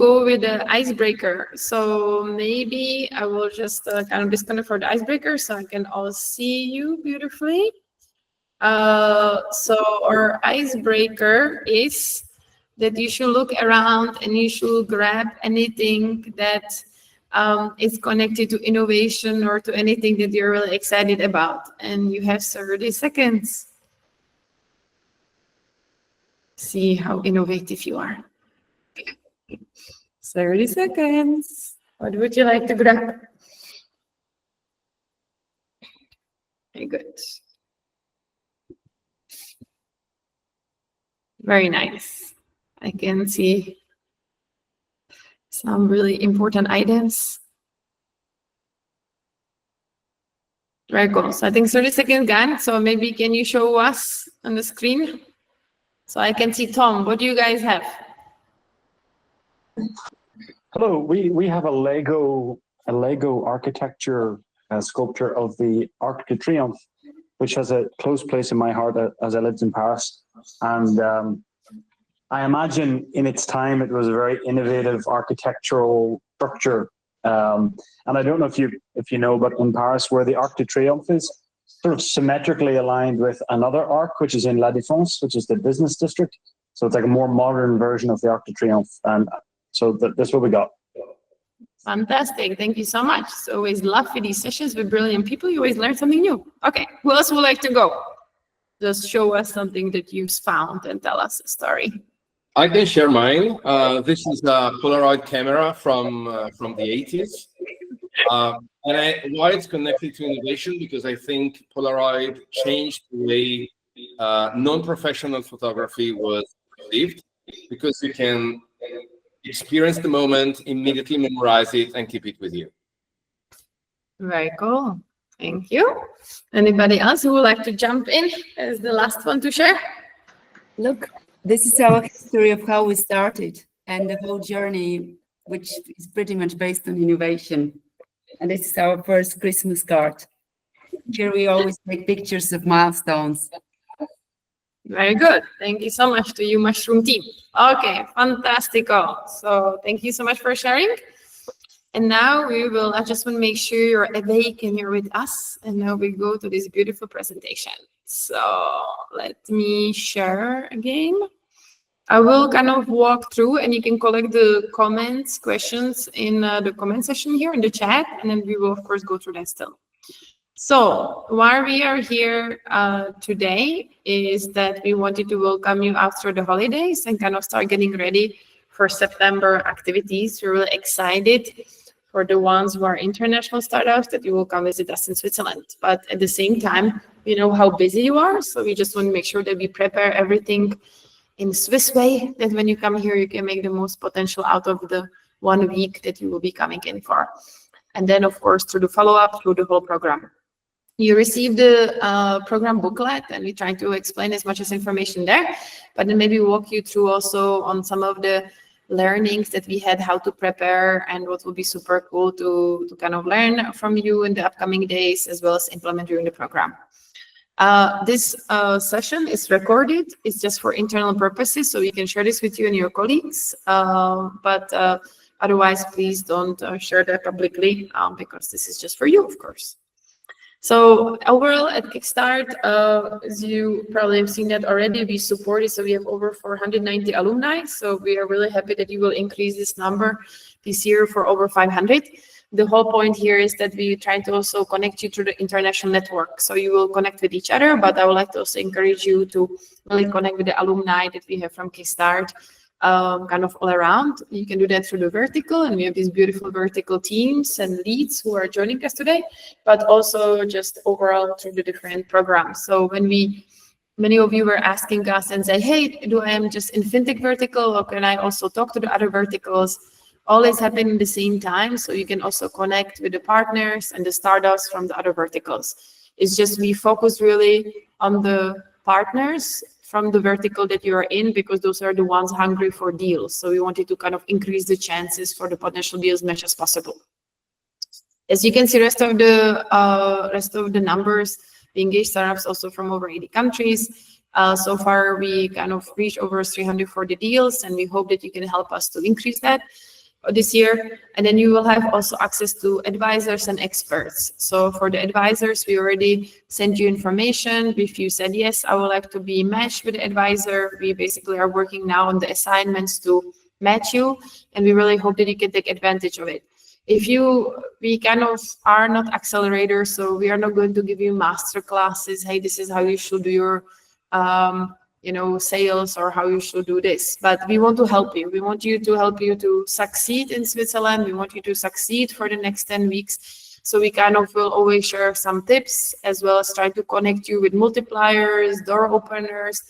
go with the icebreaker. So maybe I will just kind of disconnect for the icebreaker so I can all see you beautifully. So our icebreaker is that you should look around and you should grab anything that is connected to innovation or to anything that you're really excited about. And you have 30 seconds. See how innovative you are. 30 seconds. What would you like to grab? Very good. Very nice. I can see some really important items. Very cool. So I think 30 seconds gone. So maybe can you show us on the screen? So I can see Tom. What do you guys have? Hello. We have a Lego architecture sculpture of the Arc de Triomphe, which has a close place in my heart as I lived in Paris. And I imagine in its time it was a very innovative architectural structure. And I don't know if you know, but in Paris, where the Arc de Triomphe is, sort of symmetrically aligned with another arc, which is in La Défense, which is the business district. So it's like a more modern version of the Arc de Triomphe. And so that's what we got. Fantastic. Thank you so much. It's always lovely these sessions with brilliant people. You always learn something new. Okay, who else would like to go? Just show us something that you've found and tell us a story. I can share mine. This is a Polaroid camera from the 80s. Why it's connected to innovation, because I think Polaroid changed the way non-professional photography was perceived, because you can experience the moment, immediately memorize it, and keep it with you. Very cool. Thank you. Anybody else who would like to jump in as the last one to share? Look, this is our history of how we started and the whole journey, which is pretty much based on innovation. And this is our first Christmas card. Here we always take pictures of milestones. Very good. Thank you so much to you, Mushroom team. Okay, fantastico. So thank you so much for sharing. And now I just want to make sure you're awake and you're with us. And now we go to this beautiful presentation. So let me share again. I will kind of walk through and you can collect the comments, questions in the comment section here in the chat. And then we will, of course, go through that still. So why we are here today is that we wanted to welcome you after the holidays and kind of start getting ready for September activities. We're really excited for the ones who are international startups that you will come visit us in Switzerland. But at the same time, we know how busy you are. So we just want to make sure that we prepare everything in Swiss way, that when you come here, you can make the most potential out of the 1 week that you will be coming in for. And then, of course, through the follow-up, through the whole program. You received the program booklet, and we try to explain as much as information there, but then maybe walk you through also on some of the learnings that we had, how to prepare, and what will be super cool to kind of learn from you in the upcoming days, as well as implement during the program. This session is recorded. It's just for internal purposes, so we can share this with you and your colleagues. But otherwise, please don't share that publicly because this is just for you, of course. So overall at Kickstart, as you probably have seen that already, we support it. So we have over 490 alumni. So we are really happy that you will increase this number this year for over 500. The whole point here is that we try to also connect you to the international network. So you will connect with each other, but I would like to also encourage you to really connect with the alumni that we have from Kickstart, kind of all around. You can do that through the vertical, and we have these beautiful vertical teams and leads who are joining us today, but also just overall through the different programs. So when many of you were asking us and say, hey, do I am just in fintech vertical, or can I also talk to the other verticals? Always happen in the same time, so you can also connect with the partners and the startups from the other verticals. It's just we focus really on the partners from the vertical that you are in, because those are the ones hungry for deals. So we wanted to kind of increase the chances for the potential deals as much as possible. As you can see, rest of the numbers, we engage startups also from over 80 countries. So far, we kind of reached over 340 deals, and we hope that you can help us to increase that. this year. And then you will have also access to advisors and experts. So for the advisors, we already sent you information. If you said, yes, I would like to be matched with the advisor, we basically are working now on the assignments to match you. And we really hope that you can take advantage of it. We kind of are not accelerators, so we are not going to give you master classes. Hey, this is how you should do your sales, or how you should do this. But we want to help you. We want you to help you to succeed in Switzerland. We want you to succeed for the next 10 weeks. So we kind of will always share some tips, as well as try to connect you with multipliers, door openers,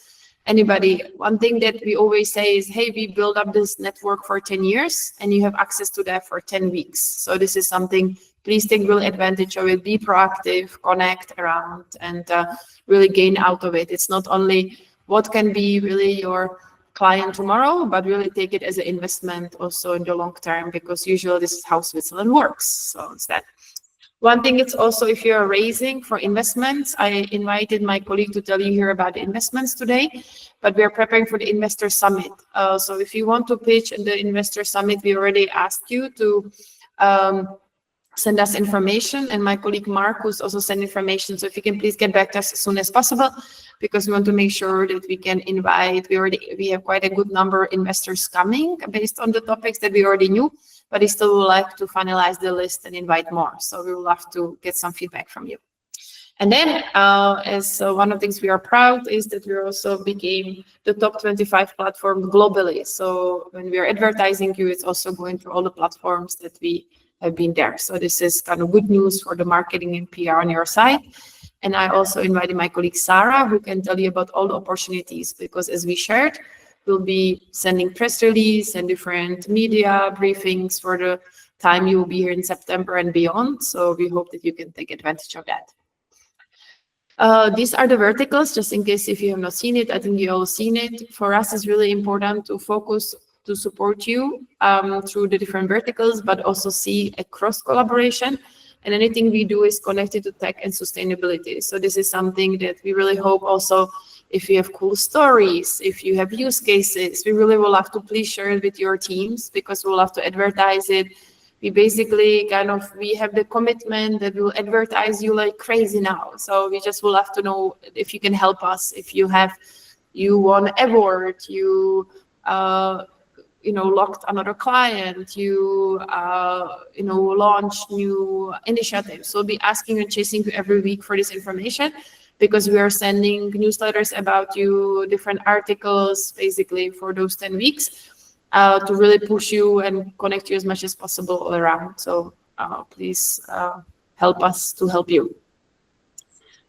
anybody. One thing that we always say is, hey, we build up this network for 10 years and you have access to that for 10 weeks. So this is something, please take real advantage of it, be proactive, connect around, and really gain out of it. It's not only what can be really your client tomorrow, but really take it as an investment also in the long term, because usually this is how Switzerland works. So it's that. One thing is also, if you're raising for investments, I invited my colleague to tell you here about the investments today, but we are preparing for the investor summit. So if you want to pitch in the investor summit, we already asked you to send us information, and my colleague Marcus also send information. So if you can please get back to us as soon as possible, because we want to make sure that we can invite. We have quite a good number of investors coming based on the topics that we already knew, but we still would like to finalize the list and invite more. So we would love to get some feedback from you. And then as one of the things we are proud is that we also became the top 25 platform globally. So when we are advertising you, it's also going through all the platforms that we have been there. So this is kind of good news for the marketing and PR on your side. And I also invited my colleague Sarah, who can tell you about all the opportunities, because as we shared, we'll be sending press release and different media briefings for the time you will be here in September and beyond. So we hope that you can take advantage of that. These are the verticals, just in case if you have not seen it. I think you all seen it. For us, it's really important to focus to support you through the different verticals, but also see a cross collaboration. And anything we do is connected to tech and sustainability. So this is something that we really hope also, if you have cool stories, if you have use cases, we really will have to please share it with your teams, because we'll have to advertise it. We basically we have the commitment that we'll advertise you like crazy now. So we just will have to know if you can help us, if you won award, locked another client, you launched new initiatives. So we'll be asking and chasing you every week for this information, because we are sending newsletters about you, different articles, basically for those 10 weeks, to really push you and connect you as much as possible all around. So please help us to help you.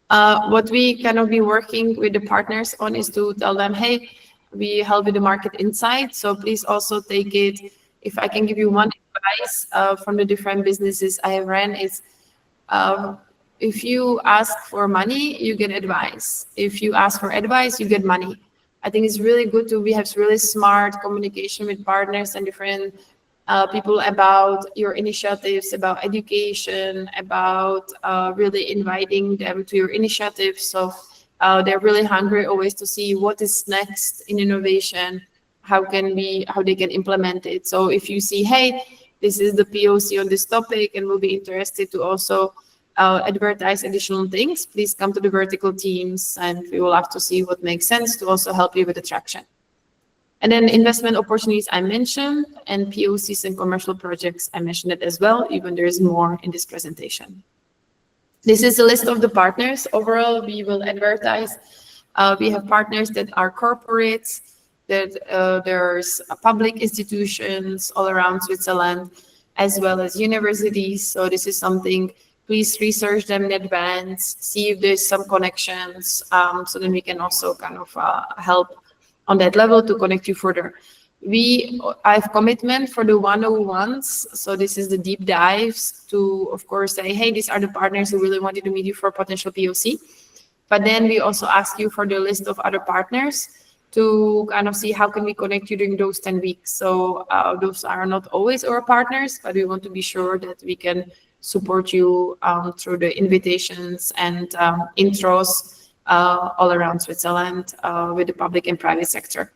What we be working with the partners on is to tell them, hey, we help with the market insight. So please also take it. If I can give you one advice from the different businesses I have ran, is if you ask for money, you get advice. If you ask for advice, you get money. I think it's really good to have really smart communication with partners and different people about your initiatives, about education, about really inviting them to your initiatives. So they're really hungry always to see what is next in innovation, how they can implement it. So if you see, hey, this is the POC on this topic and we'll be interested to also advertise additional things, please come to the vertical teams and we will have to see what makes sense to also help you with attraction. And then investment opportunities I mentioned, and POCs and commercial projects, I mentioned it as well, even there is more in this presentation. This is a list of the partners. Overall, we will advertise. We have partners that are corporates, that there's public institutions all around Switzerland, as well as universities. So this is something, please research them in advance, see if there's some connections, so then we can also help on that level to connect you further. I have commitment for the 101s. So this is the deep dives to, of course, say, hey, these are the partners who really wanted to meet you for potential POC. But then we also ask you for the list of other partners to see how can we connect you during those 10 weeks. So those are not always our partners, but we want to be sure that we can support you through the invitations and intros all around Switzerland with the public and private sector.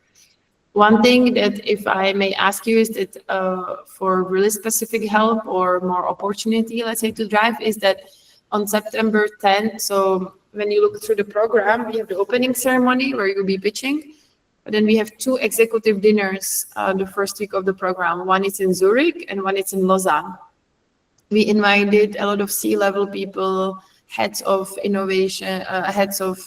One thing that, if I may ask you, is that for really specific help or more opportunity, let's say, to drive, is that on September 10th, so when you look through the program, we have the opening ceremony where you'll be pitching, but then we have 2 executive dinners the first week of the program. One is in Zurich and one is in Lausanne. We invited a lot of C-level people, heads of innovation, heads of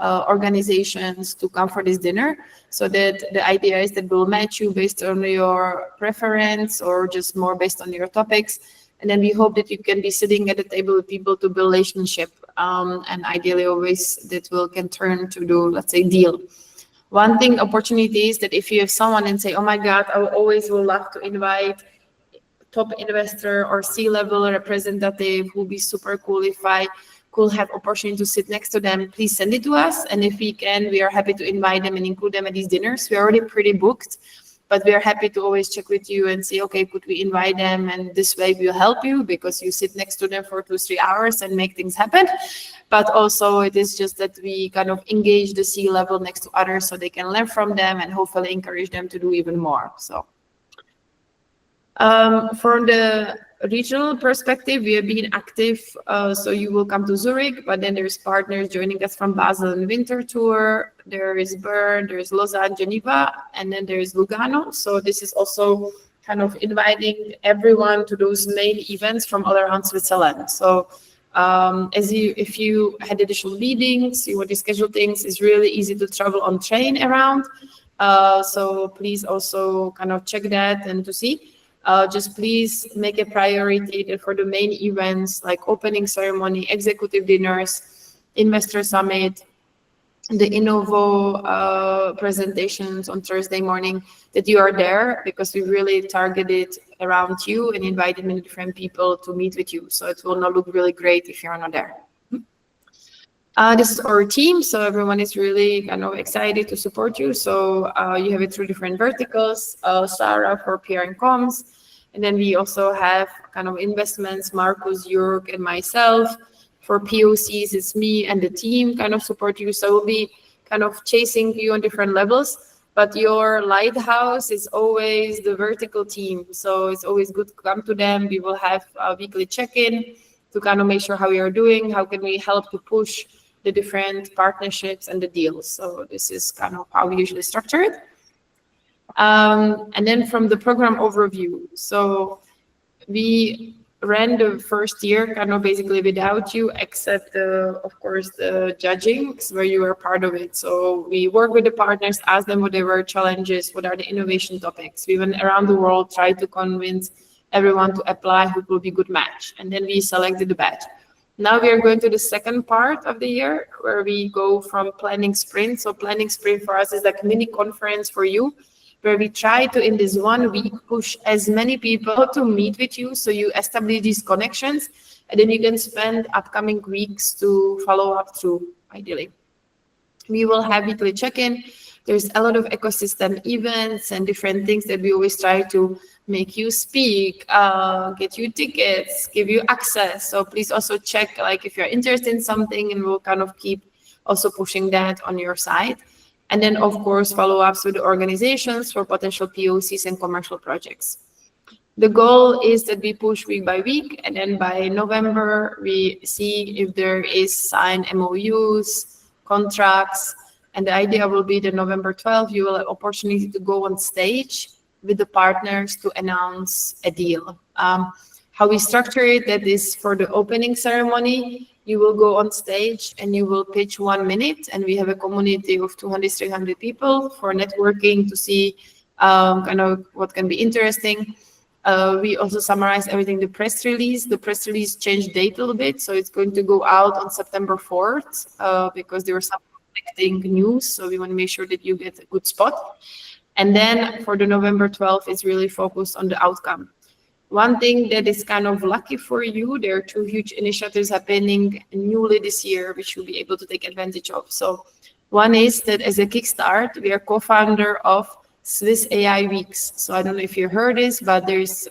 organizations to come for this dinner. So that the idea is that we'll match you based on your preference or just more based on your topics. And then we hope that you can be sitting at the table with people to build relationship, and ideally always that can turn to do, let's say, deal. One thing, opportunity, is that if you have someone and say, oh my God, I always would love to invite top investor or C-level representative, who would be super cool if I could have opportunity to sit next to them, please send it to us. And if we can, we are happy to invite them and include them at these dinners. We're already pretty booked, but we are happy to always check with you and say, okay, could we invite them? And this way we'll help you, because you sit next to them for 2-3 hours and make things happen. But also it is just that we kind of engage the C-level next to others so they can learn from them and hopefully encourage them to do even more. So from the regional perspective, we have been active. So you will come to Zurich, but then there's partners joining us from Basel and Winter Tour. There is Bern, there's Lausanne, Geneva, and then there's Lugano. So this is also kind of inviting everyone to those main events from all around Switzerland. So if you had additional meetings, you want to schedule things, it's really easy to travel on train around. So please also kind of check that and to see. Just please make a priority that for the main events like opening ceremony, executive dinners, investor summit, the Innovo presentations on Thursday morning, that you are there, because we really targeted around you and invited many different people to meet with you. So it will not look really great if you're not there. This is our team, so everyone is really kind of excited to support you. So you have it through different verticals. Sarah for PR and comms, and then we also have kind of investments, Marcus, Jörg, and myself. For POCs, it's me and the team kind of support you. So we'll be kind of chasing you on different levels, but your lighthouse is always the vertical team. So it's always good to come to them. We will have a weekly check-in to kind of make sure how we are doing, how can we help to push the different partnerships and the deals. So this is kind of how we usually structure it. And then from the program overview. So we ran the first year kind of basically without you, except of course the judging, where you were part of it. So we work with the partners, ask them what their were challenges, what are the innovation topics. We went around the world, tried to convince everyone to apply who will be good match. And then we selected the batch. Now we are going to the second part of the year, where we go from planning sprint. So planning sprint for us is like a mini conference for you, where we try to, in this 1 week, push as many people to meet with you, so you establish these connections, and then you can spend upcoming weeks to follow up through, ideally. We will have weekly check-in. There's a lot of ecosystem events and different things that we always try to make you speak, get you tickets, give you access. So please also check like if you're interested in something, and we'll kind of keep also pushing that on your side. And then of course, follow-ups with the organizations for potential POCs and commercial projects. The goal is that we push week by week, and then by November, we see if there is signed MOUs, contracts, and the idea will be that November 12th, you will have opportunity to go on stage with the partners to announce a deal. How we structure it, that is for the opening ceremony, you will go on stage and you will pitch 1 minute, and we have a community of 200, 300 people for networking to see kind of what can be interesting. We also summarize everything, the press release. The press release changed date a little bit, so it's going to go out on September 4th because there were some conflicting news, so we want to make sure that you get a good spot. And then for the November 12th, it's really focused on the outcome. One thing that is kind of lucky for you, there are 2 huge initiatives happening newly this year, which you'll be able to take advantage of. So one is that as a Kickstart, we are co-founder of Swiss AI Weeks. So I don't know if you heard this, but there's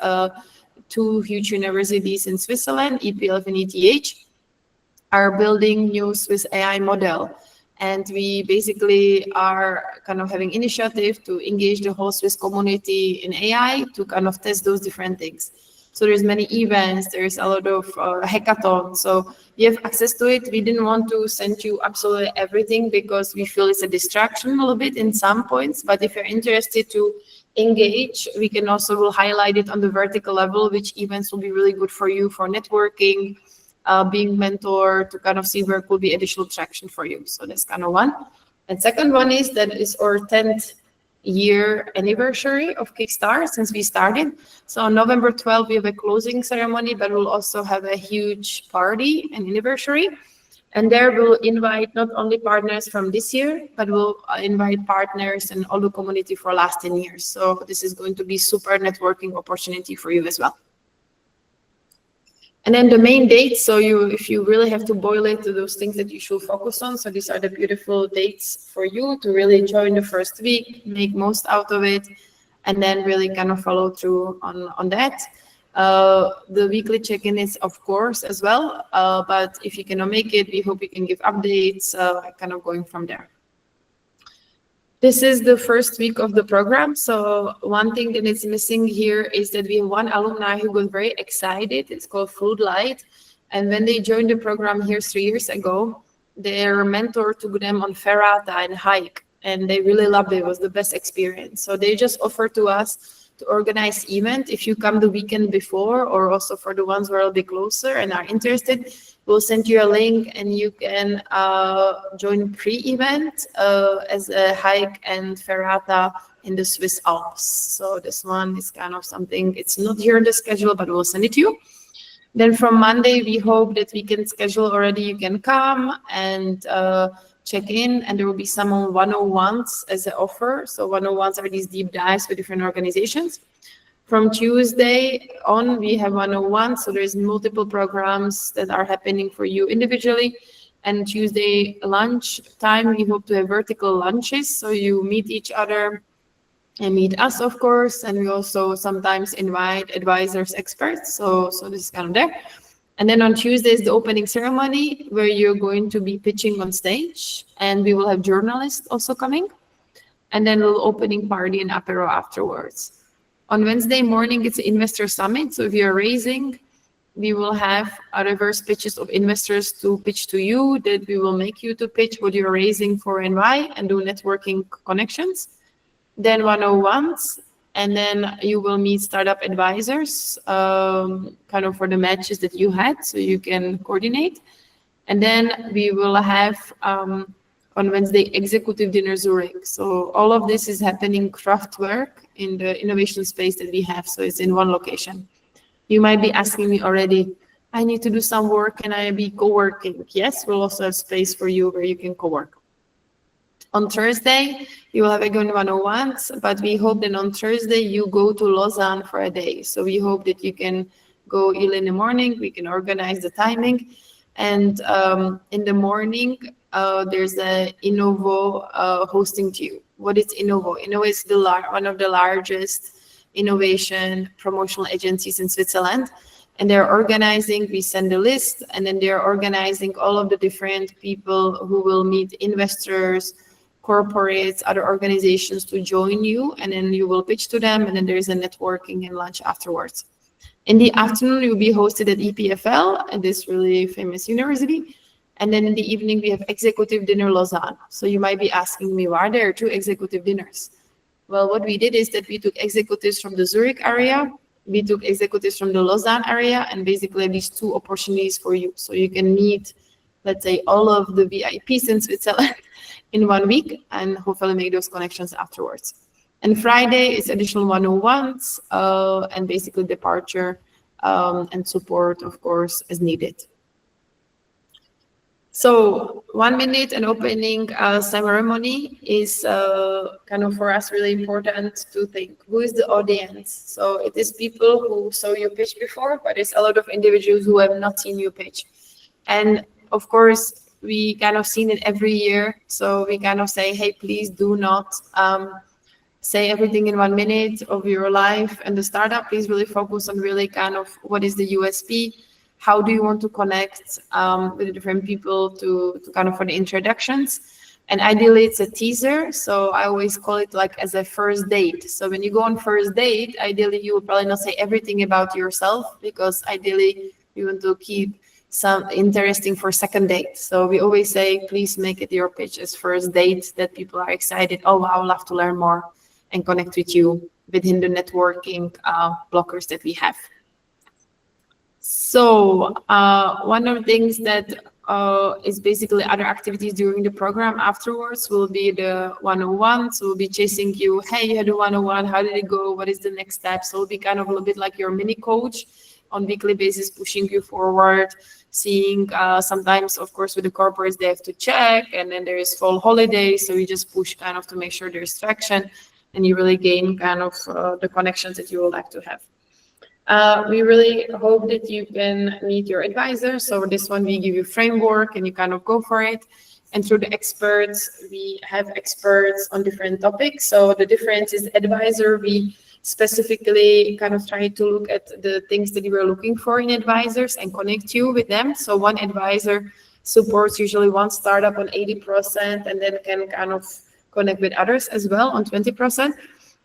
2 huge universities in Switzerland, EPLF and ETH, are building new Swiss AI model. And we basically are kind of having initiative to engage the whole Swiss community in AI to kind of test those different things. So there's many events, there's a lot of hackathons. So you have access to it. We didn't want to send you absolutely everything because we feel it's a distraction a little bit in some points. But if you're interested to engage, we can also will highlight it on the vertical level, which events will be really good for you for networking, being mentor, to kind of see where could be additional traction for you. So that's kind of one. And second one is that is our 10th year anniversary of Kickstart since we started. So on November 12th, we have a closing ceremony, but we'll also have a huge party and anniversary. And there we'll invite not only partners from this year, but we'll invite partners and all the community for last 10 years. So this is going to be super networking opportunity for you as well. And then the main dates, so if you really have to boil it to those things that you should focus on, so these are the beautiful dates for you to really join the first week, make most out of it, and then really kind of follow through on that. The weekly check-in is, of course, as well, but if you cannot make it, we hope you can give updates, kind of going from there. This is the first week of the program. So one thing that is missing here is that we have one alumni who got very excited. It's called Food Light. And when they joined the program here 3 years ago, their mentor took them on ferrata and hike. And they really loved it. It was the best experience. So they just offered to us to organize event. If you come the weekend before, or also for the ones who are a bit closer and are interested, we'll send you a link and you can join pre-event as a hike and ferrata in the Swiss Alps. So this one is kind of something, it's not here in the schedule, but we'll send it to you. Then from Monday, we hope that we can schedule already. You can come and check in, and there will be some on 101s as an offer. So 101s are these deep dives with different organizations. From Tuesday on, we have 101. So there's multiple programs that are happening for you individually. And Tuesday lunch time, we hope to have vertical lunches. So you meet each other and meet us, of course. And we also sometimes invite advisors, experts. So this is kind of there. And then on Tuesday is the opening ceremony where you're going to be pitching on stage. And we will have journalists also coming. And then a little opening party and apero afterwards. On Wednesday morning, it's an investor summit. So if you're raising, we will have reverse pitches of investors to pitch to you, that we will make you to pitch what you're raising for and why, and do networking connections. Then 101s, and then you will meet startup advisors, kind of for the matches that you had, so you can coordinate. And then we will have on Wednesday, executive dinner Zurich. So all of this is happening craft work in the innovation space that we have. So it's in one location. You might be asking me already, I need to do some work, can I be co-working? Yes, we'll also have space for you where you can co-work. On Thursday, you will have again 101s, but we hope that on Thursday you go to Lausanne for a day. So we hope that you can go early in the morning, we can organize the timing. And in the morning, there's a Innovo hosting to you. What is Innovo? Innovo is one of the largest innovation promotional agencies in Switzerland. And they're organizing, we send a list, and then they're organizing all of the different people who will meet investors, corporates, other organizations to join you. And then you will pitch to them, and then there's a networking and lunch afterwards. In the afternoon, you'll be hosted at EPFL, at this really famous university. And then in the evening, we have executive dinner Lausanne. So you might be asking me, why are there 2 executive dinners? Well, what we did is that we took executives from the Zurich area, we took executives from the Lausanne area, and basically these 2 opportunities for you. So you can meet, let's say, all of the VIPs in Switzerland in 1 week, and hopefully make those connections afterwards. And Friday is additional 101s, and basically departure and support, of course, as needed. So 1 minute and opening ceremony is kind of for us really important to think, who is the audience? So it is people who saw you pitch before, but it's a lot of individuals who have not seen you pitch. And of course, we kind of seen it every year. So we kind of say, hey, please do not say everything in 1 minute of your life and the startup. Please really focus on really kind of what is the USP. How do you want to connect with the different people to kind of for the introductions? And ideally it's a teaser. So I always call it like as a first date. So when you go on first date, ideally you will probably not say everything about yourself, because ideally you want to keep some interesting for second date. So we always say, please make it your pitch as first date, that people are excited. Oh, I would love to learn more and connect with you within the networking blockers that we have. So one of the things that is basically other activities during the program afterwards will be the one-on-one. So we'll be chasing you. Hey, you had a one-on-one. How did it go? What is the next step? So it'll be kind of a little bit like your mini coach on weekly basis, pushing you forward, seeing sometimes, of course, with the corporates, they have to check, and then there is fall holiday. So we just push kind of to make sure there's traction and you really gain kind of the connections that you would like to have. We really hope that you can meet your advisor. So this one, we give you framework and you kind of go for it. And through the experts, we have experts on different topics. So the difference is advisor, we specifically kind of try to look at the things that you are looking for in advisors and connect you with them. So one advisor supports usually one startup on 80% and then can kind of connect with others as well on 20%.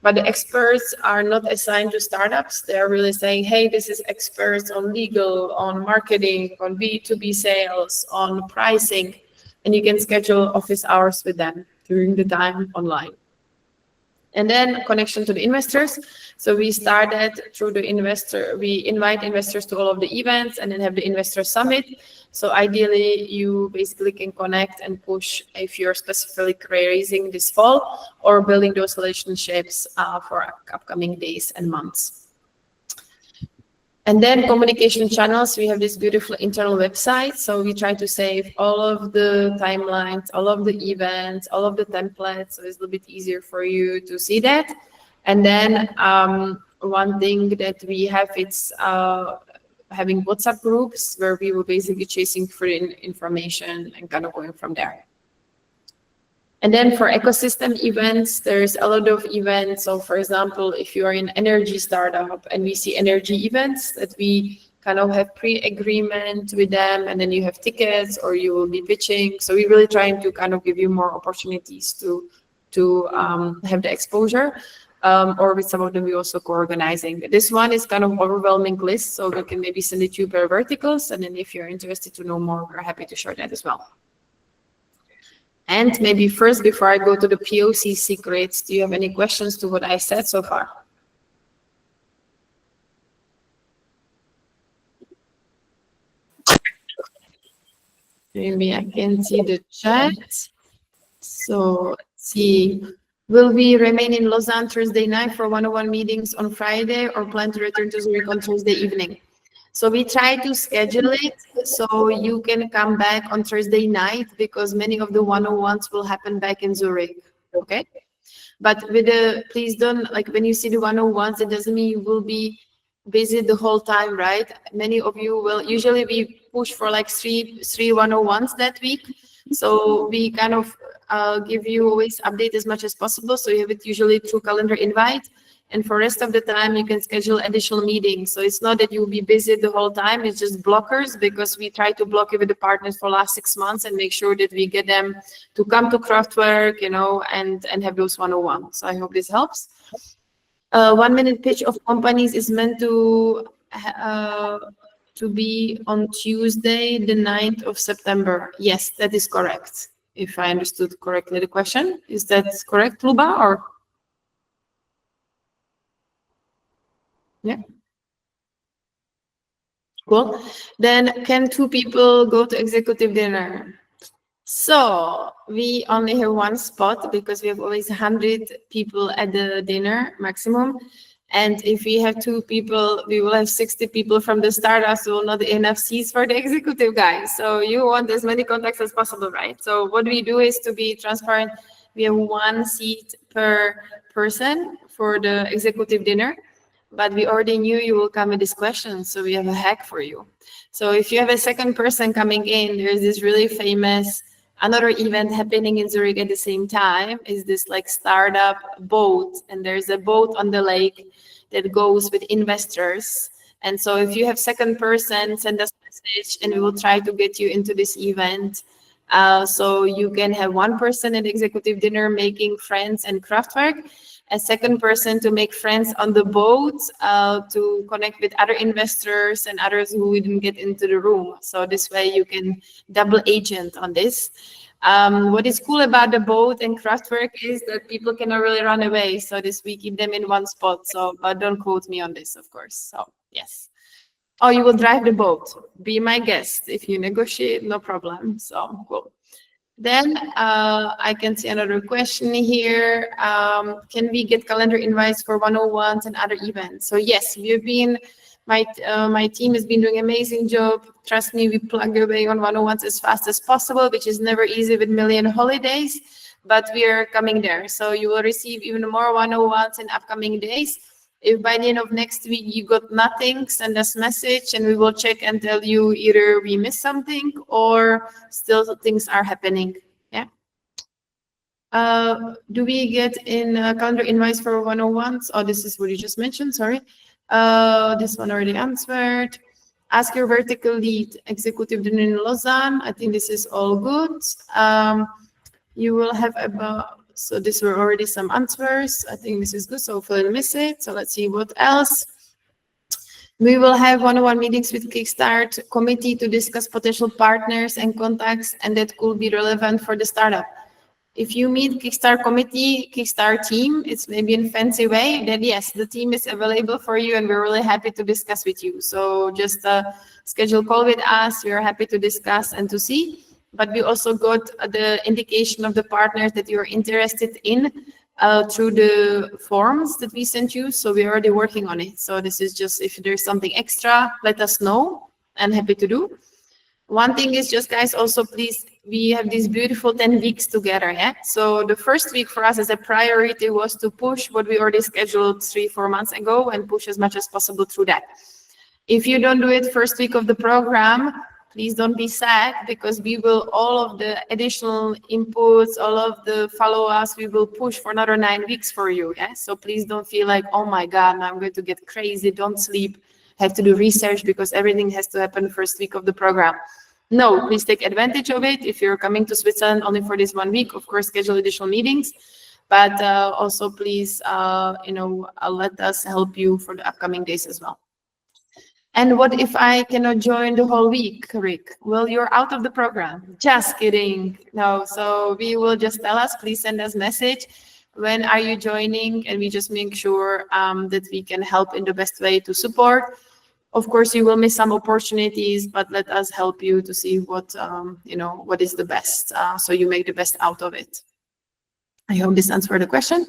But the experts are not assigned to startups. They're really saying, hey, this is experts on legal, on marketing, on B2B sales, on pricing. And you can schedule office hours with them during the time online. And then connection to the investors. So we started through the investor, we invite investors to all of the events and then have the investor summit. So ideally you basically can connect and push if you're specifically raising this fall or building those relationships for upcoming days and months. And then communication channels, we have this beautiful internal website. So we try to save all of the timelines, all of the events, all of the templates. So it's a little bit easier for you to see that. And then one thing that we have, it's having WhatsApp groups where we will basically chasing for information and kind of going from there. And then for ecosystem events, there's a lot of events. So for example, if you are in energy startup and we see energy events that we kind of have pre-agreement with them, and then you have tickets or you will be pitching. So we're really trying to kind of give you more opportunities to have the exposure. Or with some of them, we also co-organizing. This one is kind of overwhelming list, so we can maybe send it to you per verticals. And then if you're interested to know more, we're happy to share that as well. And maybe first, before I go to the POC secrets, do you have any questions to what I said so far? Maybe I can see the chat. So let's see. Will we remain in Lausanne Thursday night for one-on-one meetings on Friday or plan to return to Zurich on Thursday evening? So we try to schedule it so you can come back on Thursday night because many of the one-on-ones will happen back in Zurich, okay? But with the, please don't, like when you see the one-on-ones, it doesn't mean you will be busy the whole time, right? Many of you will, usually we push for like three one-on-ones that week. So we kind of give you always update as much as possible. So you have it usually through calendar invite. And for rest of the time, you can schedule additional meetings. So it's not that you'll be busy the whole time. It's just blockers because we try to block it with the partners for the last 6 months and make sure that we get them to come to Kraftwerk, you know, and have those one-on-one. So I hope this helps. 1 minute pitch of companies is meant to be on Tuesday, the 9th of September. Yes, that is correct. If I understood correctly the question. Is that correct, Luba, or? Yeah. Cool. Then can 2 people go to executive dinner? So we only have 1 spot because we have always 100 people at the dinner maximum. And if we have 2 people, we will have 60 people from the startups. So not enough seats for the executive guys. So you want as many contacts as possible, right? So what we do is to be transparent. We have 1 seat per person for the executive dinner. But we already knew you will come with this question, so we have a hack for you. So if you have a second person coming in, there's this really famous, another event happening in Zurich at the same time, is this like startup boat. And there's a boat on the lake that goes with investors. And so if you have second person, send us a message and we will try to get you into this event So you can have one person at executive dinner making friends and craftwork, a second person to make friends on the boat, to connect with other investors and others who didn't get into the room. So this way you can double agent on this. What is cool about the boat and craftwork is that people cannot really run away. So this we keep them in one spot. So, but don't quote me on this, of course. So yes. Oh, you will drive the boat. Be my guest. If you negotiate, no problem. So cool. Then I can see another question here. Can we get calendar invites for 101s and other events? So yes, we've been, my team has been doing an amazing job. Trust me, we plug away on 101s as fast as possible, which is never easy with million holidays, but we are coming there. So you will receive even more 101s in upcoming days. If by the end of next week you got nothing, send us a message and we will check and tell you either we missed something or still things are happening. Yeah. Do we get in calendar invites for 101s? Oh, this is what you just mentioned. Sorry. This one already answered. Ask your vertical lead executive dinner in Lausanne. I think this is all good. You will have about. So these were already some answers. I think this is good. So hopefully I'll miss it. So let's see what else. We will have one-on-one meetings with Kickstart committee to discuss potential partners and contacts, and that could be relevant for the startup. If you meet Kickstart committee, Kickstart team, it's maybe in a fancy way, then yes, the team is available for you and we're really happy to discuss with you. So just schedule a call with us. We are happy to discuss and to see. But we also got the indication of the partners that you're interested in through the forms that we sent you. So we're already working on it. So this is just, if there's something extra, let us know. I'm happy to do. One thing is just, guys, also please, we have these beautiful 10 weeks together. Yeah. So the first week for us as a priority was to push what we already scheduled 3-4 months ago and push as much as possible through that. If you don't do it first week of the program, please don't be sad, because we will, all of the additional inputs, all of the follow-ups, we will push for another 9 weeks for you. Yeah? So please don't feel like, oh my God, now I'm going to get crazy, don't sleep, have to do research because everything has to happen first week of the program. No, please take advantage of it. If you're coming to Switzerland only for this 1 week, of course, schedule additional meetings. But also please, let us help you for the upcoming days as well. And what if I cannot join the whole week, Rick? Well, you're out of the program. Just kidding. No, so we will just tell us, please send us a message. When are you joining? And we just make sure that we can help in the best way to support. Of course, you will miss some opportunities, but let us help you to see what, what is the best. So you make the best out of it. I hope this answered the question.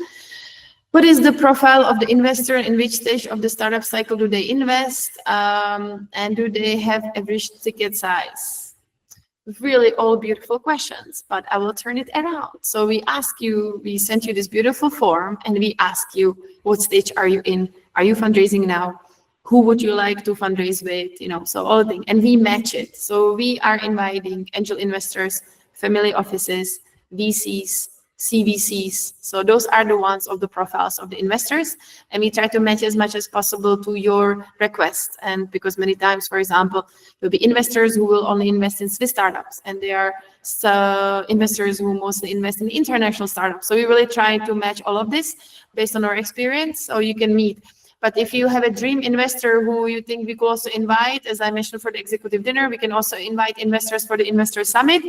What is the profile of the investor? In which stage of the startup cycle do they invest? And do they have average ticket size? Really all beautiful questions, but I will turn it around. So we ask you, we sent you this beautiful form and we ask you, what stage are you in? Are you fundraising now? Who would you like to fundraise with? So all the things, and we match it. So we are inviting angel investors, family offices, VCs, CVCs. So those are the ones of the profiles of the investors. And we try to match as much as possible to your request. And because many times, for example, there'll be investors who will only invest in Swiss startups. And there are investors who mostly invest in international startups. So we really try to match all of this based on our experience. So you can meet. But if you have a dream investor who you think we could also invite, as I mentioned for the executive dinner, we can also invite investors for the investor summit.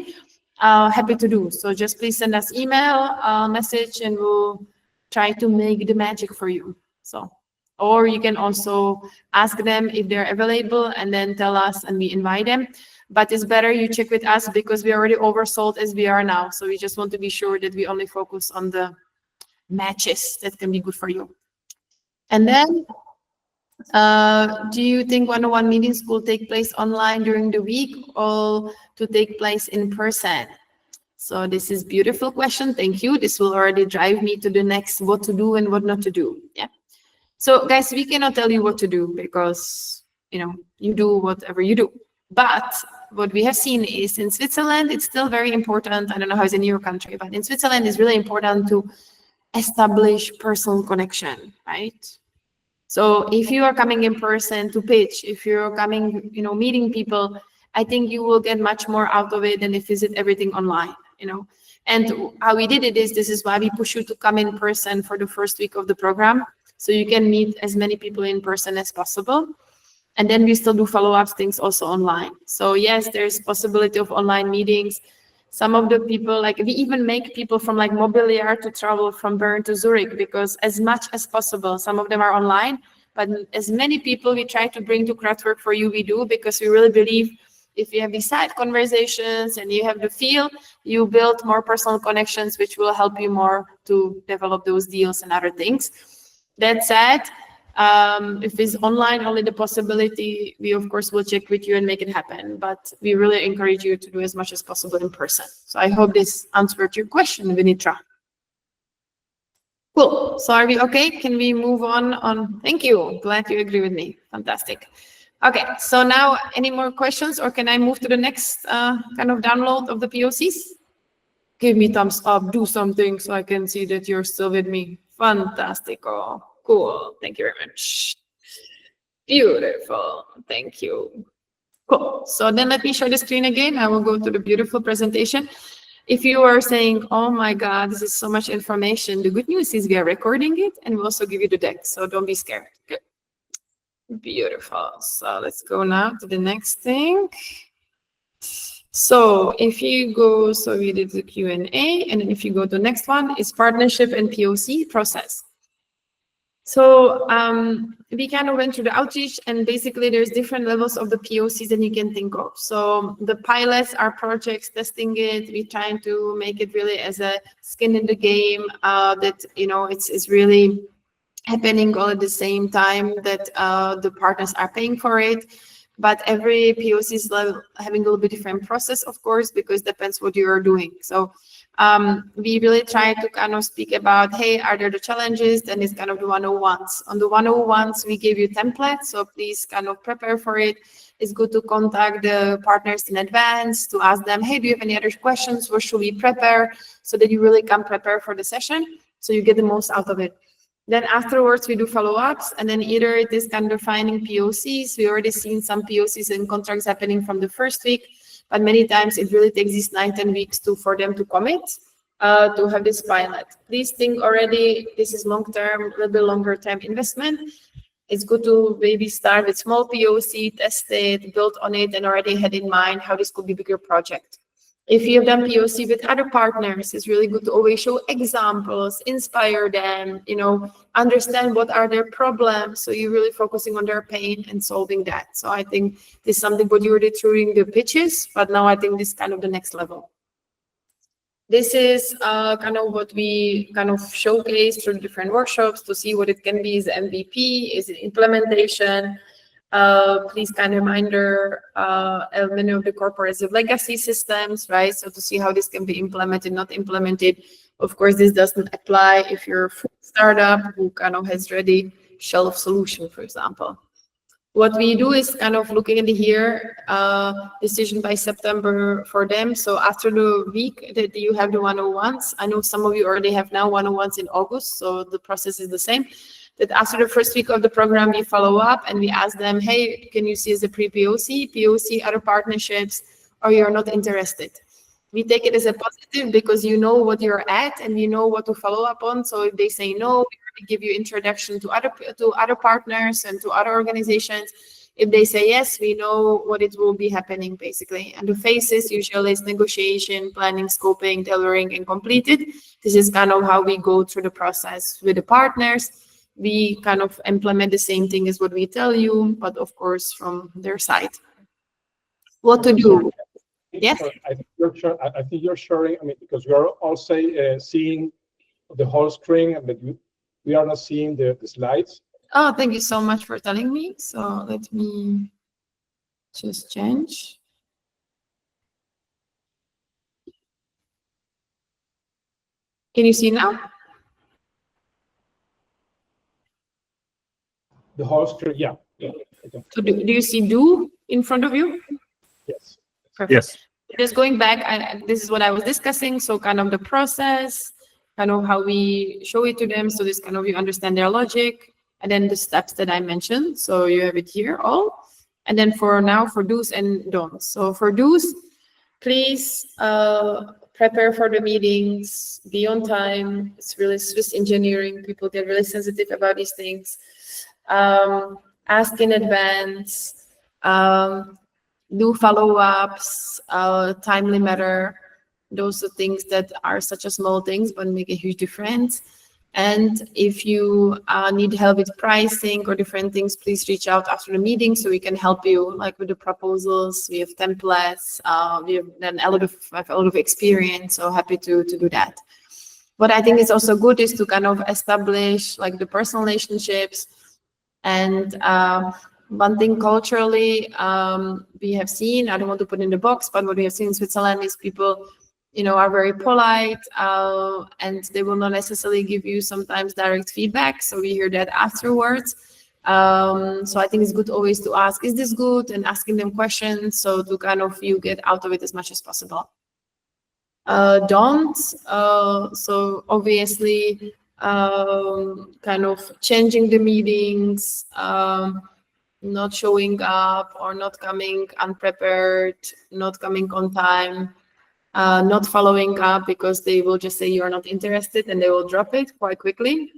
Happy to do. So just please send us email, message, and we'll try to make the magic for you. So, or you can also ask them if they're available and then tell us and we invite them. But it's better you check with us because we already oversold as we are now. So we just want to be sure that we only focus on the matches that can be good for you. And then, do you think one-on-one meetings will take place online during the week or to take place in person? So this is a beautiful question. Thank you. This will already drive me to the next what to do and what not to do. Yeah. So guys, we cannot tell you what to do because, you do whatever you do. But what we have seen is in Switzerland, it's still very important. I don't know how it's in your country, but in Switzerland, it's really important to establish personal connection, right? So if you are coming in person to pitch, if you're coming, meeting people, I think you will get much more out of it than if you visit everything online, you know. And how we did it is, this is why we push you to come in person for the first week of the program, so you can meet as many people in person as possible. And then we still do follow-up things also online. So yes, there's possibility of online meetings. Some of the people, like we even make people from like Mobiliar to travel from Bern to Zurich, because as much as possible, some of them are online, but as many people we try to bring to Crowdwork for You, we do, because we really believe if you have these side conversations and you have the feel, you build more personal connections, which will help you more to develop those deals and other things. That said, if it's online only the possibility, we of course will check with you and make it happen. But we really encourage you to do as much as possible in person. So I hope this answered your question, Vinitra. Cool. So are we okay? Can we move on? Thank you. Glad you agree with me. Fantastic. Okay. So now, any more questions, or can I move to the next kind of download of the POCs? Give me thumbs up. Do something so I can see that you're still with me. Fantastico. Cool. Thank you very much. Beautiful. Thank you. Cool. So then let me share the screen again. I will go to the beautiful presentation. If you are saying, oh my God, this is so much information, the good news is we are recording it and we'll also give you the deck. So don't be scared. Okay. Beautiful. So let's go now to the next thing. So if you go, so we did the Q&A, and then if you go to the next one, is partnership and POC process. So we kind of went through the outreach, and basically there's different levels of the POCs that you can think of. So the pilots are projects testing it. We're trying to make it really as a skin in the game, that, you know, it's really happening all at the same time, that the partners are paying for it. But every POC is having a little bit different process, of course, because it depends what you are doing. So we really try to kind of speak about, hey, are there the challenges? Then it's kind of the 101s. On the 101s, we give you templates, so please kind of prepare for it. It's good to contact the partners in advance to ask them, hey, do you have any other questions? What should we prepare? So that you really can prepare for the session, so you get the most out of it. Then afterwards, we do follow-ups, and then either it is kind of defining POCs. We already seen some POCs and contracts happening from the first week, but many times it really takes these 9-10 weeks for them to commit to have this pilot. Please think already, this is long-term, a little bit longer-term investment. It's good to maybe start with small POC, test it, build on it, and already had in mind how this could be a bigger project. If you have done POC with other partners, it's really good to always show examples, inspire them, you know, understand what are their problems. So you're really focusing on their pain and solving that. So I think this is something what you already during the pitches, but now I think this is kind of the next level. This is kind of what we kind of showcase through different workshops to see what it can be. Is it MVP? Is it implementation? Please kind of reminder many of the corporative legacy systems, right? So to see how this can be implemented, not implemented. Of course, this doesn't apply if you're a full startup who kind of has ready shelf solution, for example. What we do is kind of looking at here, decision by September for them. So after the week that you have the 101s, I know some of you already have now 101s in August, so the process is the same. That after the first week of the program, we follow up and we ask them, hey, can you see as a pre-POC, POC, other partnerships, or you're not interested? We take it as a positive because you know what you're at and you know what to follow up on. So if they say no, we give you introduction to other partners and to other organizations. If they say yes, we know what it will be happening basically. And the phases usually is negotiation, planning, scoping, tailoring, and completed. This is kind of how we go through the process with the partners. We kind of implement the same thing as what we tell you, but of course from their side. What to do? Yes. I think you're sharing. I mean, because we are also seeing the whole screen, but we are not seeing the slides. Oh, thank you so much for telling me. So let me just change. Can you see now? The whole screen, yeah. So do you see do in front of you? Yes. Perfect. Yes. Just going back, this is what I was discussing. So kind of the process, kind of how we show it to them. So this kind of you understand their logic, and then the steps that I mentioned. So you have it here all. And then for do's and don'ts. So for do's, please prepare for the meetings, be on time. It's really Swiss engineering. People get really sensitive about these things. Ask in advance, do follow-ups, timely matter. Those are things that are such a small things, but make a huge difference. And if you need help with pricing or different things, please reach out after the meeting so we can help you, like with the proposals. We have templates. We have then a lot of experience, so happy to do that. What I think is also good is to kind of establish like the personal relationships. And one thing culturally we have seen, I don't want to put in the box, but what we have seen in Switzerland is people, are very polite, and they will not necessarily give you sometimes direct feedback. So we hear that afterwards. So I think it's good always to ask, is this good? And asking them questions, so to kind of you get out of it as much as possible. Don't. So obviously, kind of changing the meetings, not showing up or not coming unprepared, not coming on time. Not following up because they will just say you're not interested and they will drop it quite quickly.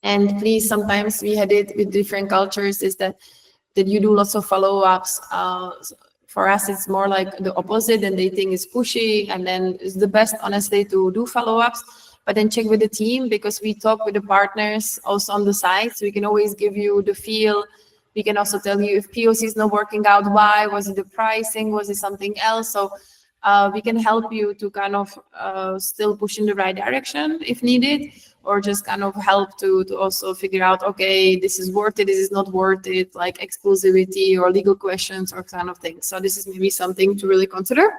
And please, sometimes we had it with different cultures is that you do lots of follow-ups. For us, it's more like the opposite, and they think it's pushy, and then it's the best, honestly, to do follow-ups, but then check with the team, because we talk with the partners also on the side, so we can always give you the feel. We can also tell you if POC is not working out, why, was it the pricing, was it something else? So we can help you to kind of still push in the right direction if needed, or just kind of help to also figure out, okay, this is worth it, this is not worth it, like exclusivity or legal questions or kind of things. So this is maybe something to really consider.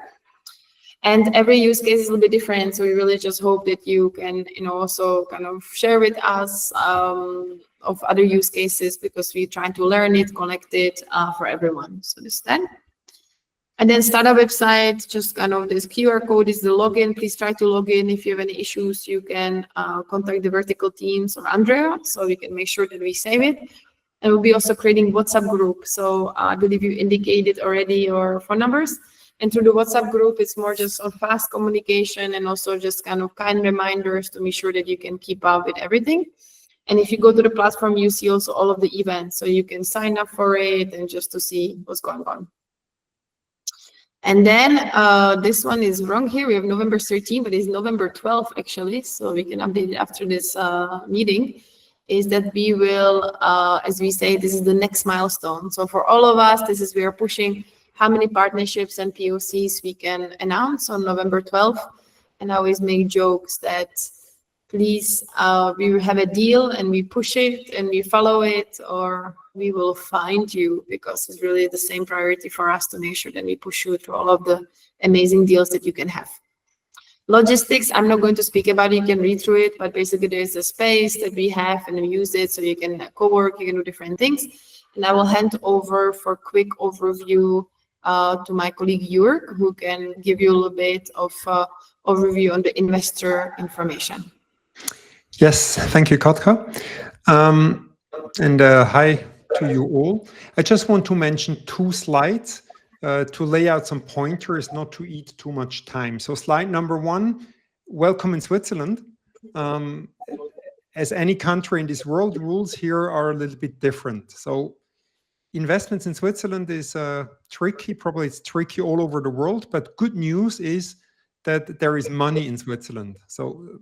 And every use case is a little bit different. So we really just hope that you can, also kind of share with us of other use cases, because we're trying to learn it, connect it for everyone. So this then. And then startup website, just kind of this QR code is the login. Please try to log in. If you have any issues, you can contact the vertical teams or Andrea, so we can make sure that we save it. And we'll be also creating WhatsApp group. So I believe you indicated already your phone numbers. And through the WhatsApp group, it's more just on fast communication and also just kind of kind reminders to make sure that you can keep up with everything. And if you go to the platform, you see also all of the events. So you can sign up for it and just to see what's going on. And then this one is wrong here. We have November 13, but it's November 12 actually. So we can update it after this meeting. Is that we will, as we say, this is the next milestone. So for all of us, this is we are pushing how many partnerships and POCs we can announce on November 12th. And I always make jokes that please, we have a deal and we push it and we follow it, or we will find you, because it's really the same priority for us to make sure that we push you through all of the amazing deals that you can have. Logistics, I'm not going to speak about it, you can read through it, but basically there's a space that we have and we use it so you can co-work, you can do different things. And I will hand over for a quick overview to my colleague Jörg, who can give you a little bit of overview on the investor information. Yes, thank you, Katka. And hi to you all. I just want to mention 2 slides to lay out some pointers, not to eat too much time. So slide number 1, welcome in Switzerland. As any country in this world, rules here are a little bit different. So investments in Switzerland is tricky. Probably it's tricky all over the world, but good news is that there is money in Switzerland. So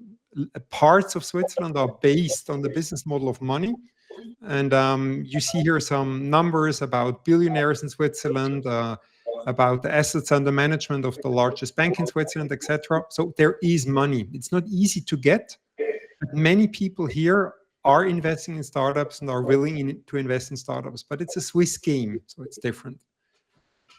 parts of Switzerland are based on the business model of money. And you see here some numbers about billionaires in Switzerland, about the assets under management of the largest bank in Switzerland, etc. So there is money. It's not easy to get, but many people here are investing in startups and are willing to invest in startups, but it's a Swiss game, so it's different.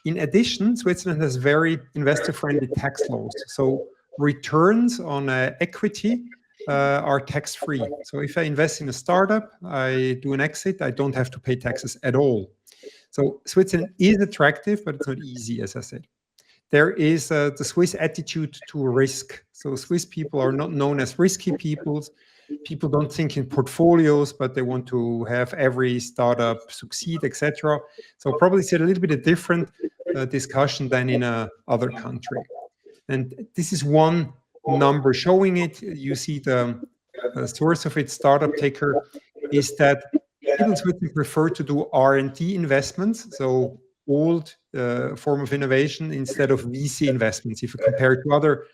In addition, Switzerland has very investor-friendly tax laws. So returns on equity are tax-free. So if I invest in a startup, I do an exit, I don't have to pay taxes at all. So Switzerland is attractive, but it's not easy, as I said. There is the Swiss attitude to risk. So Swiss people are not known as risky people. People don't think in portfolios, but they want to have every startup succeed, etc. So probably it's a little bit a different discussion than in other country. And this is one number showing it. You see the source of its startup taker is that people in Switzerland prefer to do R&D investments, so old form of innovation instead of VC investments. If you compare it to other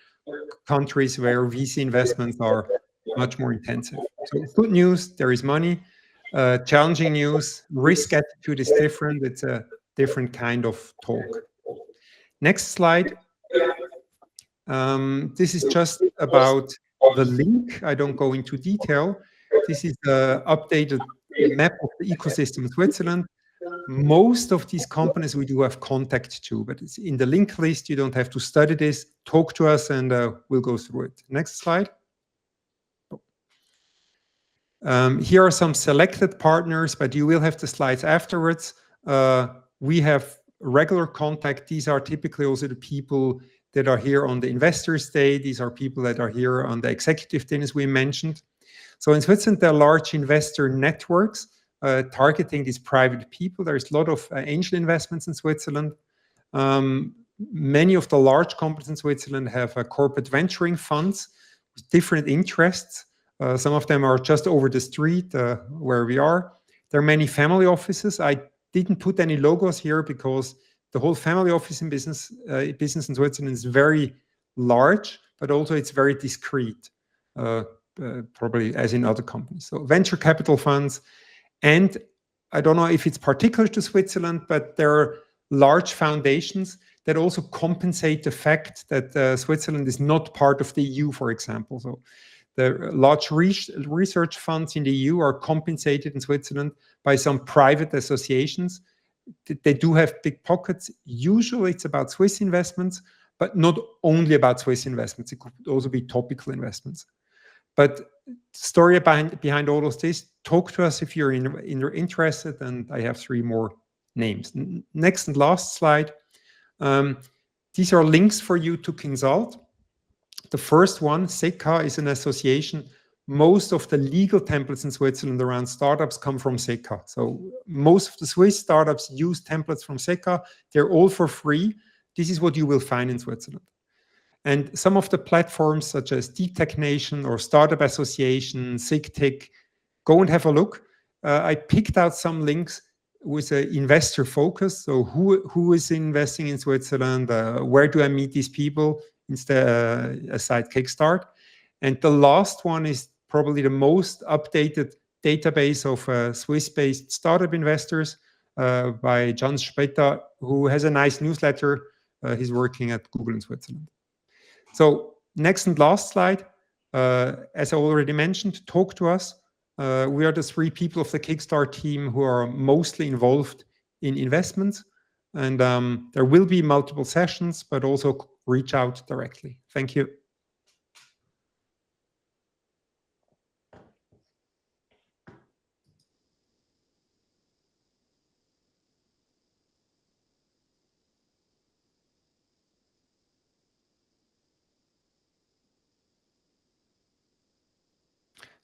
countries where VC investments are much more intensive. So good news, there is money. Challenging news, risk attitude is different. It's a different kind of talk. Next slide. This is just about the link. I don't go into detail. This is the updated map of the ecosystem in Switzerland. Most of these companies we do have contact to, but it's in the link list. You don't have to study this. Talk to us and we'll go through it. Next slide. Here are some selected partners, but you will have the slides afterwards. We have regular contact. These are typically also the people that are here on the Investors Day. These are people that are here on the executive dinners we mentioned. So in Switzerland, there are large investor networks targeting these private people. There's a lot of angel investments in Switzerland. Many of the large companies in Switzerland have corporate venturing funds with different interests. Some of them are just over the street where we are. There are many family offices. I didn't put any logos here because the whole family office in business in Switzerland is very large, but also it's very discreet, probably as in other companies. So venture capital funds. And I don't know if it's particular to Switzerland, but there are large foundations that also compensate the fact that Switzerland is not part of the EU, for example. So the large research funds in the EU are compensated in Switzerland by some private associations. They do have big pockets. Usually it's about Swiss investments, but not only about Swiss investments. It could also be topical investments. But the story behind all of this, talk to us if you're interested, and I have 3 more names. Next and last slide. These are links for you to consult. The first one, SECA, is an association. Most of the legal templates in Switzerland around startups come from SECA. So most of the Swiss startups use templates from SECA. They're all for free. This is what you will find in Switzerland. And some of the platforms such as Deep Tech Nation or Startup Association, SIGTech, go and have a look. I picked out some links with an investor focus. So who is investing in Switzerland? Where do I meet these people aside Kickstart? And the last one is probably the most updated database of Swiss-based startup investors by Jan Speta, who has a nice newsletter. He's working at Google in Switzerland. So next and last slide, as I already mentioned, talk to us. We are the 3 people of the Kickstart team who are mostly involved in investments. And there will be multiple sessions, but also reach out directly. Thank you.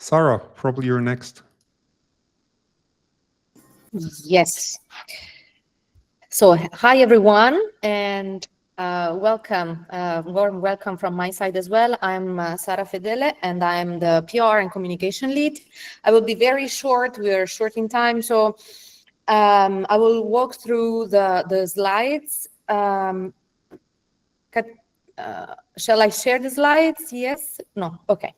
Sarah, probably you're next. Yes. So hi, everyone, and welcome, warm welcome from my side as well. I'm Sara Fedele, and I'm the PR and communication lead. I will be very short. We are short in time, so I will walk through the slides. Shall I share the slides? Yes? No? Okay.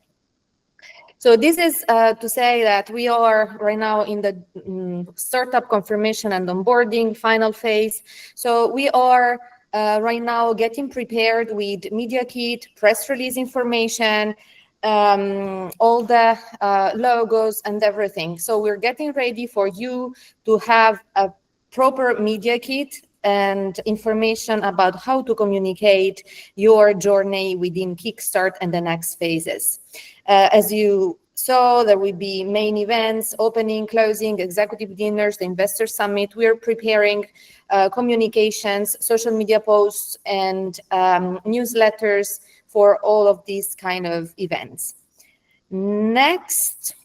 So this is to say that we are right now in the startup confirmation and onboarding final phase. So we are right now getting prepared with media kit, press release information, all the logos and everything. So we're getting ready for you to have a proper media kit and information about how to communicate your journey within Kickstart and the next phases. As you saw, there will be main events, opening, closing, executive dinners, the investor summit. We're preparing communications, social media posts, and newsletters for all of these kind of events. Next.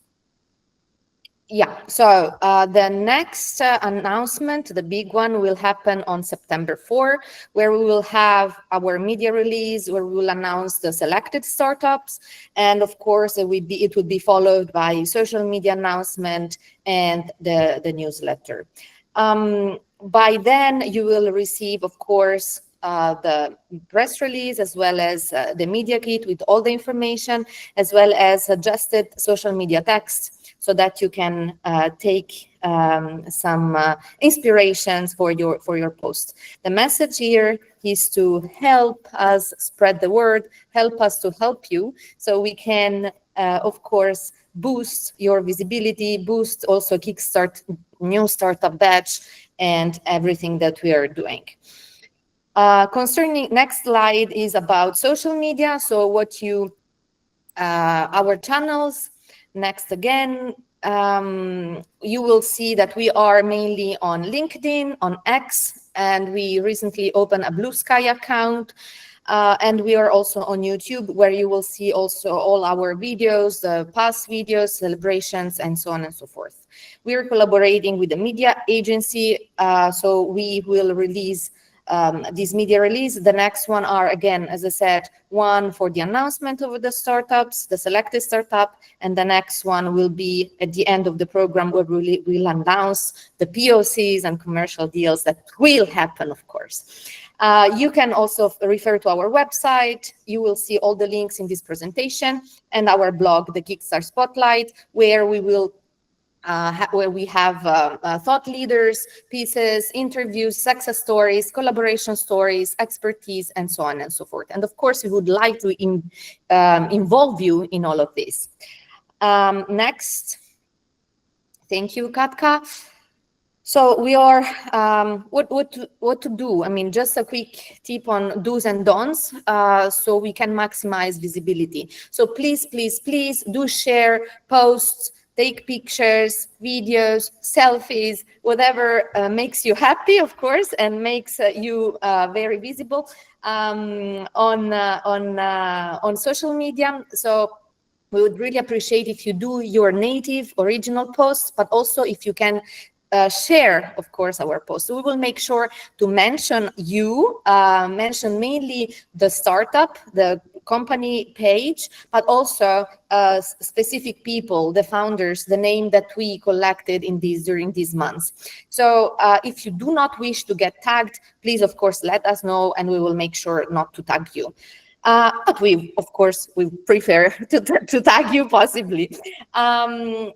Yeah, so the next announcement, the big one, will happen on September 4, where we will have our media release, where we will announce the selected startups. And of course, it will be followed by social media announcement and the newsletter. By then, you will receive, of course, the press release, as well as the media kit with all the information, as well as adjusted social media text, so that you can take some inspirations for your post. The message here is to help us spread the word, help us to help you, so we can, of course, boost your visibility, boost also Kickstart new startup batch and everything that we are doing. Concerning next slide is about social media. So what you, our channels. Next again, you will see that we are mainly on LinkedIn, on X, and we recently opened a Blue Sky account. And we are also on YouTube, where you will see also all our videos, the past videos, celebrations, and so on and so forth. We are collaborating with the media agency, so we will release this media release. The next one are, again, as I said, one for the announcement of the startups, the selected startup, and the next one will be at the end of the program, where we'll announce the POCs and commercial deals that will happen, of course. You can also refer to our website. You will see all the links in this presentation, and our blog, the Kickstart Spotlight, where we will where we have thought leaders, pieces, interviews, success stories, collaboration stories, expertise, and so on and so forth. And of course, we would like to involve you in all of this. Next. Thank you, Katka. So we are, what to do? I mean, just a quick tip on do's and don'ts, so we can maximize visibility. So please, please, please do share posts, take pictures, videos, selfies, whatever makes you happy, of course, and makes you very visible on social media. So we would really appreciate if you do your native original posts, but also if you can share, of course, our posts. So we will make sure to mention you, mention mainly the startup, the company page, but also specific people, the founders, the name that we collected in during these months. So if you do not wish to get tagged, please, of course, let us know, and we will make sure not to tag you. But we, of course, we prefer to tag you possibly.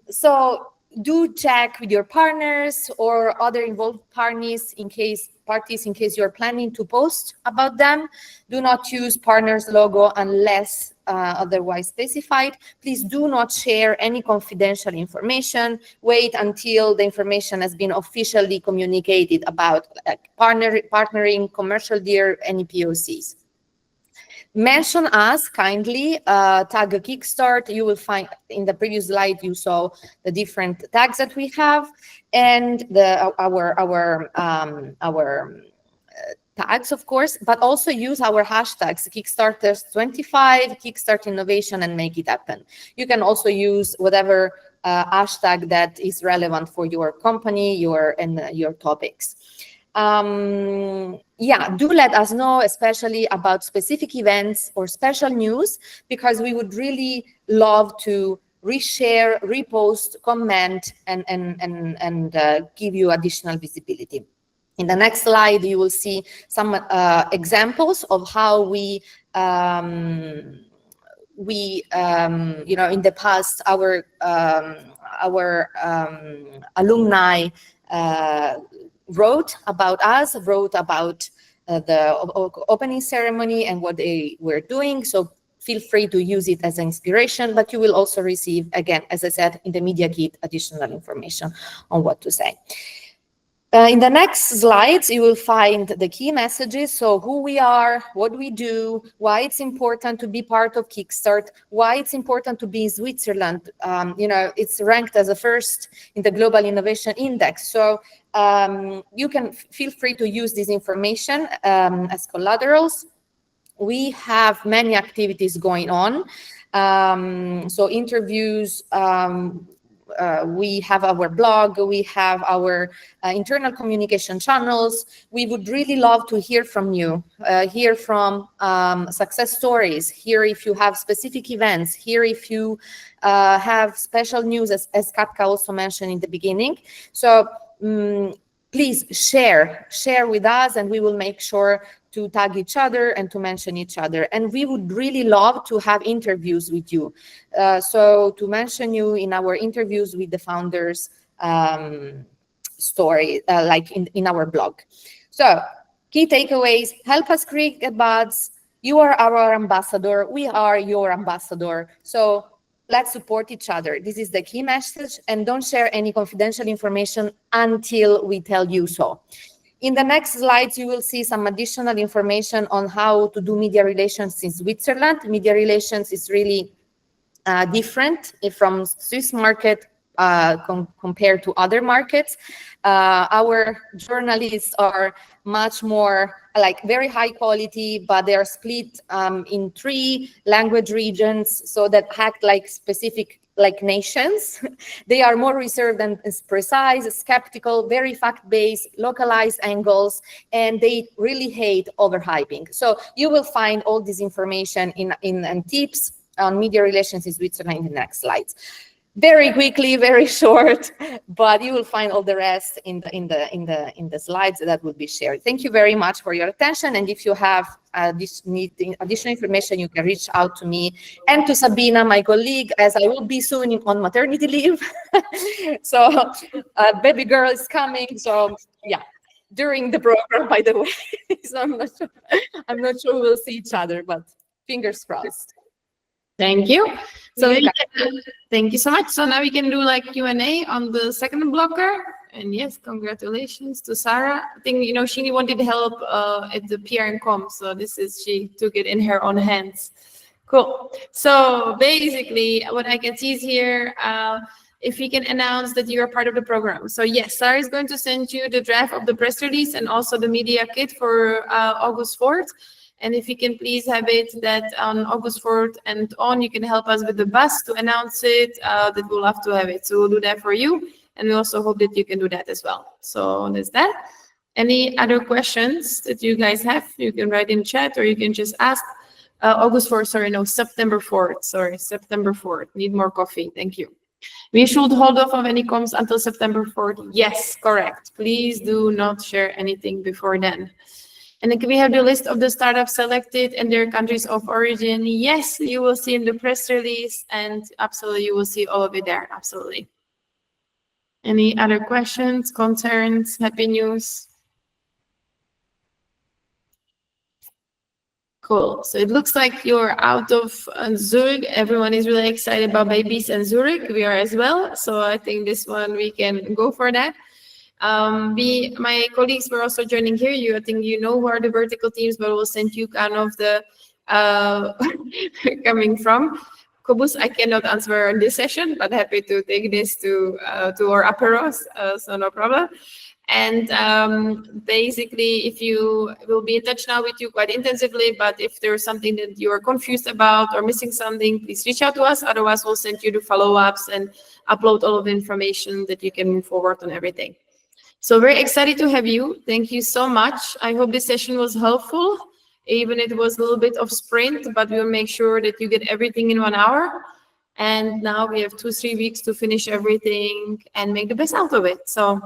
So do check with your partners or other involved parties in case you're planning to post about them. Do not use partners logo unless otherwise specified. Please do not share any confidential information. Wait until the information has been officially communicated about partnering, commercial deal, any POCs. Mention us kindly, tag a Kickstart. You will find in the previous slide, you saw the different tags that we have, and our tags, of course, but also use our hashtags, Kickstarters25, Kickstart Innovation, and Make It Happen. You can also use whatever hashtag that is relevant for your company, your topics. Yeah, do let us know, especially about specific events or special news, because we would really love to reshare, repost, comment, and give you additional visibility. In the next slide, you will see some examples of how we you know, in the past, our alumni wrote about us, wrote about the opening ceremony and what they were doing. So feel free to use it as an inspiration, but you will also receive, again, as I said, in the media kit, additional information on what to say. In the next slides, you will find the key messages. So who we are, what we do, why it's important to be part of Kickstart, why it's important to be in Switzerland. You know, it's ranked as a first in the Global Innovation Index. So you can feel free to use this information as collaterals. we have many activities going on. So interviews, we have our blog, we have our internal communication channels. We would really love to hear from you, hear from success stories, hear if you have specific events, hear if you have special news, as Katka also mentioned in the beginning. So please share with us, and we will make sure to tag each other and to mention each other. And we would really love to have interviews with you. So to mention you in our interviews with the founders story, like in our blog. So key takeaways: help us create the buzz. You are our ambassador. We are your ambassador. So let's support each other. This is the key message. And don't share any confidential information until we tell you so. In the next slides, you will see some additional information on how to do media relations in Switzerland. Media relations is really different from Swiss market compared to other markets. Our journalists are much more like very high quality, but they are split in 3 language regions, so that act like specific like nations. They are more reserved and precise, skeptical, very fact-based, localized angles, and they really hate overhyping. So you will find all this information in tips on media relations in Switzerland in the next slides. Very quickly, very short, but you will find all the rest in the slides that will be shared. Thank you very much for your attention. And if you have additional information, you can reach out to me and to Sabina, my colleague, as I will be soon on maternity leave. So baby girl is coming. So yeah, during the program, by the way. So I'm not sure we'll see each other, but fingers crossed. Thank you. So thank you so much. So now we can do like Q&A on the second blocker. And yes, congratulations to Sarah. I think, you know, she wanted help at the PR and Com. So she took it in her own hands. Cool. So basically what I can see is here, if we can announce that you are part of the program. So yes, Sarah is going to send you the draft of the press release and also the media kit for August 4th. And if you can please have it that on August 4th and on, you can help us with the bus to announce it, that we'll have to have it. So we'll do that for you. And we also hope that you can do that as well. So there's that. Any other questions that you guys have, you can write in chat or you can just ask. August 4th, sorry, no, September 4th. Sorry, September 4th. Need more coffee. Thank you. We should hold off of any comms until September 4th. Yes, correct. Please do not share anything before then. And then we have the list of the startups selected and their countries of origin. Yes, you will see in the press release, and absolutely you will see all of it there. Absolutely. Any other questions, concerns, happy news? Cool. So it looks like you're out of Zurich. Everyone is really excited about babies and Zurich. We are as well. So I think this one we can go for that. My colleagues were also joining here. I think you know who are the vertical teams, but we'll send you kind of the coming from. Kobus, I cannot answer in this session, but happy to take this to our aperos, so no problem. And basically, if you will be in touch now with you quite intensively, but if there's something that you are confused about or missing something, please reach out to us. Otherwise, we'll send you the follow-ups and upload all of the information that you can move forward on everything. So very excited to have you. Thank you so much. I hope this session was helpful. Even it was a little bit of sprint, but we'll make sure that you get everything in 1 hour. And now we have 2-3 weeks to finish everything and make the best out of it. So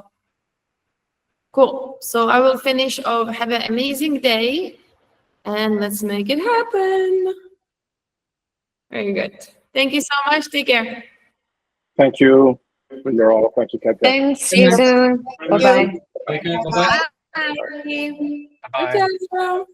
cool. So I will finish off. Have an amazing day and let's make it happen. Very good. Thank you so much. Take care. Thank you. You're all. Thank you, Katka. Thanks. See you soon. Bye-bye. Okay, bye-bye. Bye. Bye. Bye.